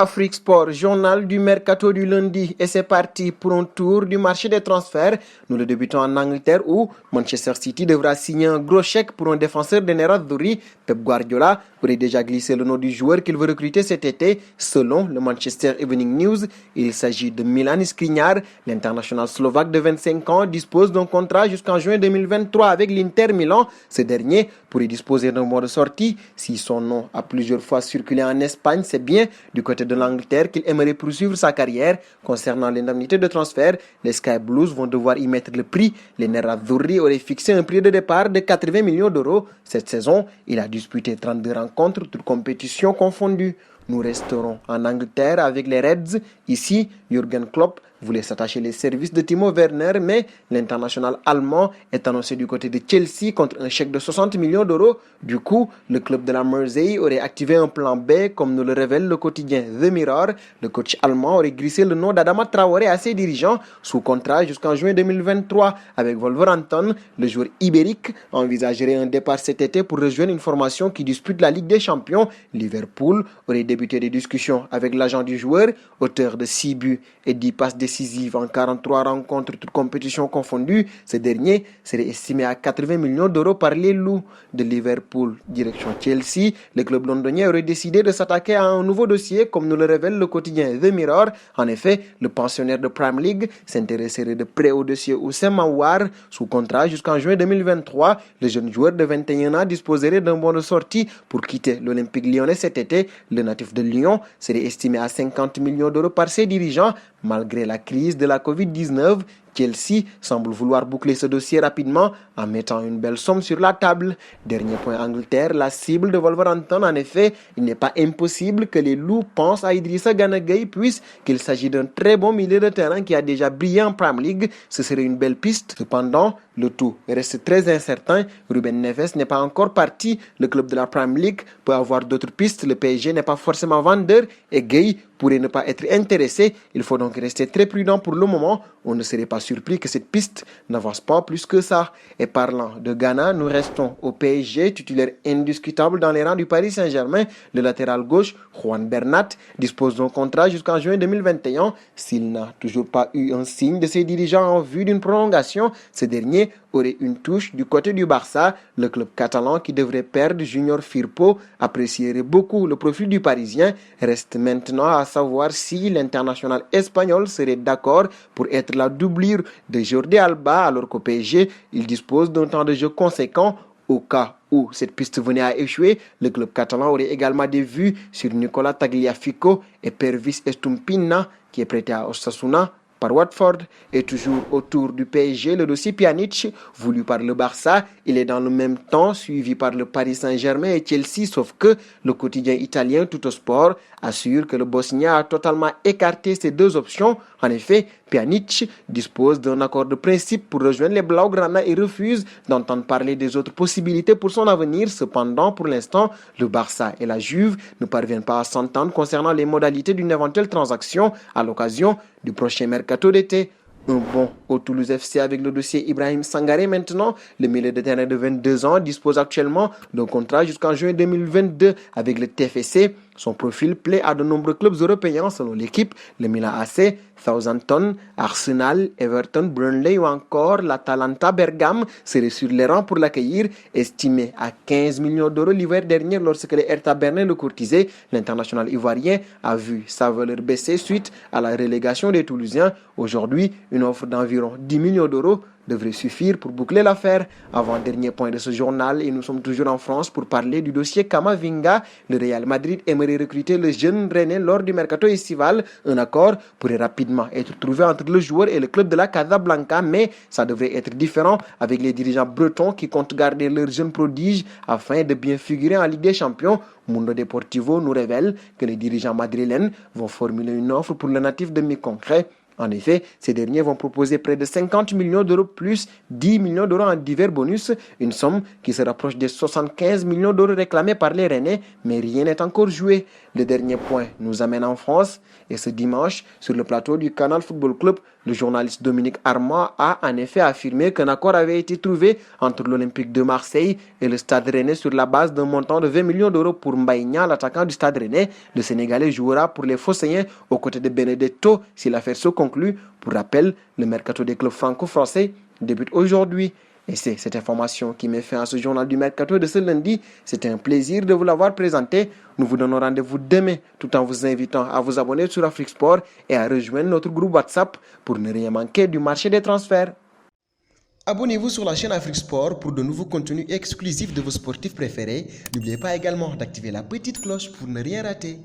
Afrique Sport, journal du mercato du lundi, et c'est parti pour un tour du marché des transferts. Nous le débutons en Angleterre où Manchester City devra signer un gros chèque pour un défenseur de Nerazzurri. Pep Guardiola aurait déjà glissé le nom du joueur qu'il veut recruter cet été. Selon le Manchester Evening News, il s'agit de Milan Skriniar. L'international slovaque de 25 ans dispose d'un contrat jusqu'en juin 2023 avec l'Inter Milan. Ce dernier pourrait disposer d'un mois de sortie. Si son nom a plusieurs fois circulé en Espagne, c'est bien du côté de l'Angleterre qu'il aimerait poursuivre sa carrière. Concernant l'indemnité de transfert, les Sky Blues vont devoir y mettre le prix. Les Nerazzurri auraient fixé un prix de départ de 80 millions d'euros. Cette saison, il a disputé 32 rencontres, toutes compétitions confondues. Nous resterons en Angleterre avec les Reds. Ici, Jürgen Klopp voulait s'attacher les services de Timo Werner, mais l'international allemand est annoncé du côté de Chelsea contre un chèque de 60 millions d'euros. Du coup, le club de la Mersey aurait activé un plan B, comme nous le révèle le quotidien The Mirror. Le coach allemand aurait glissé le nom d'Adama Traoré à ses dirigeants, sous contrat jusqu'en juin 2023. Avec Wolverhampton, le joueur ibérique envisagerait un départ cet été pour rejoindre une formation qui dispute la Ligue des Champions. Liverpool aurait débuté des discussions avec l'agent du joueur, auteur de 6 buts et 10 passes décisives en 43 rencontres, toutes compétitions confondues. Ce dernier serait estimé à 80 millions d'euros par les loups de Liverpool. Direction Chelsea, le club londonien aurait décidé de s'attaquer à un nouveau dossier, comme nous le révèle le quotidien The Mirror. En effet, le pensionnaire de Premier League s'intéresserait de près au dossier Oussem Aouar, sous contrat jusqu'en juin 2023. Le jeune joueur de 21 ans disposerait d'un bon de sortie pour quitter l'Olympique lyonnais cet été. Le natif de Lyon serait estimé à 50 millions d'euros par ses dirigeants. Malgré la crise de la Covid-19, Chelsea semble vouloir boucler ce dossier rapidement en mettant une belle somme sur la table. Dernier point Angleterre, la cible de Wolverhampton. En effet, il n'est pas impossible que les loups pensent à Idrissa Gana Gueye puisqu'il s'agit d'un très bon milieu de terrain qui a déjà brillé en Premier League. Ce serait une belle piste. Cependant, le tout reste très incertain. Ruben Neves n'est pas encore parti. Le club de la Premier League peut avoir d'autres pistes. Le PSG n'est pas forcément vendeur et Gueye pourrait ne pas être intéressé. Il faut donc rester très prudent pour le moment. On ne serait pas surpris que cette piste n'avance pas plus que ça. Et parlant de Ghana, nous restons au PSG, titulaire indiscutable dans les rangs du Paris Saint-Germain. Le latéral gauche, Juan Bernat, dispose d'un contrat jusqu'en juin 2021. S'il n'a toujours pas eu un signe de ses dirigeants en vue d'une prolongation, ce dernier aurait une touche du côté du Barça. Le club catalan qui devrait perdre Junior Firpo apprécierait beaucoup le profil du Parisien. Reste maintenant à savoir si l'international espagnol serait d'accord pour être la doublure de Jordi Alba, alors qu'au PSG, il dispose d'un temps de jeu conséquent. Au cas où cette piste venait à échouer, le club catalan aurait également des vues sur Nicolas Tagliafico et Pervis Estumpina, qui est prêté à Osasuna par Watford. Et toujours autour du PSG, le dossier Pjanic, voulu par le Barça, il est dans le même temps suivi par le Paris Saint-Germain et Chelsea, sauf que le quotidien italien Tuttosport assure que le Bosnien a totalement écarté ces deux options. En effet, Pjanic dispose d'un accord de principe pour rejoindre les Blaugrana et refuse d'entendre parler des autres possibilités pour son avenir. Cependant, pour l'instant, le Barça et la Juve ne parviennent pas à s'entendre concernant les modalités d'une éventuelle transaction à l'occasion du prochain mercato d'été. Un bon au Toulouse FC avec le dossier Ibrahim Sangaré maintenant. Le milieu de terrain de 22 ans dispose actuellement d'un contrat jusqu'en juin 2022 avec le TFC. Son profil plaît à de nombreux clubs européens selon l'équipe. Le Milan AC, Southampton, Arsenal, Everton, Burnley ou encore l'Atalanta Bergame seraient sur les rangs pour l'accueillir. Estimé à 15 millions d'euros l'hiver dernier lorsque les Hertha Berlin le courtisaient, l'international ivoirien a vu sa valeur baisser suite à la relégation des Toulousains. Aujourd'hui, une offre d'environ 10 millions d'euros devrait suffire pour boucler l'affaire. Avant-dernier point de ce journal, et nous sommes toujours en France pour parler du dossier Camavinga. Le Real Madrid aimerait recruter le jeune Rennais lors du mercato estival. Un accord pourrait rapidement être trouvé entre le joueur et le club de la Casablanca, mais ça devrait être différent avec les dirigeants bretons qui comptent garder leur jeune prodige afin de bien figurer en Ligue des Champions. Mundo Deportivo nous révèle que les dirigeants madrilènes vont formuler une offre pour le natif demi-concret En effet, ces derniers vont proposer près de 50 millions d'euros plus 10 millions d'euros en divers bonus, une somme qui se rapproche des 75 millions d'euros réclamés par les Rennais, mais rien n'est encore joué. Le dernier point nous amène en France et ce dimanche, sur le plateau du Canal Football Club, le journaliste Dominique Armand a en effet affirmé qu'un accord avait été trouvé entre l'Olympique de Marseille et le Stade Rennais sur la base d'un montant de 20 millions d'euros pour Mbaye Niang, l'attaquant du Stade Rennais. Le Sénégalais jouera pour les Phocéens aux côtés de Benedetto si l'affaire se conclut. Pour rappel, le mercato des clubs franco-français débute aujourd'hui. Et c'est cette information qui met fin à ce journal du Mercato de ce lundi. C'était un plaisir de vous l'avoir présenté. Nous vous donnons rendez-vous demain tout en vous invitant à vous abonner sur Afrique Sport et à rejoindre notre groupe WhatsApp pour ne rien manquer du marché des transferts. Abonnez-vous sur la chaîne Afrique Sport pour de nouveaux contenus exclusifs de vos sportifs préférés. N'oubliez pas également d'activer la petite cloche pour ne rien rater.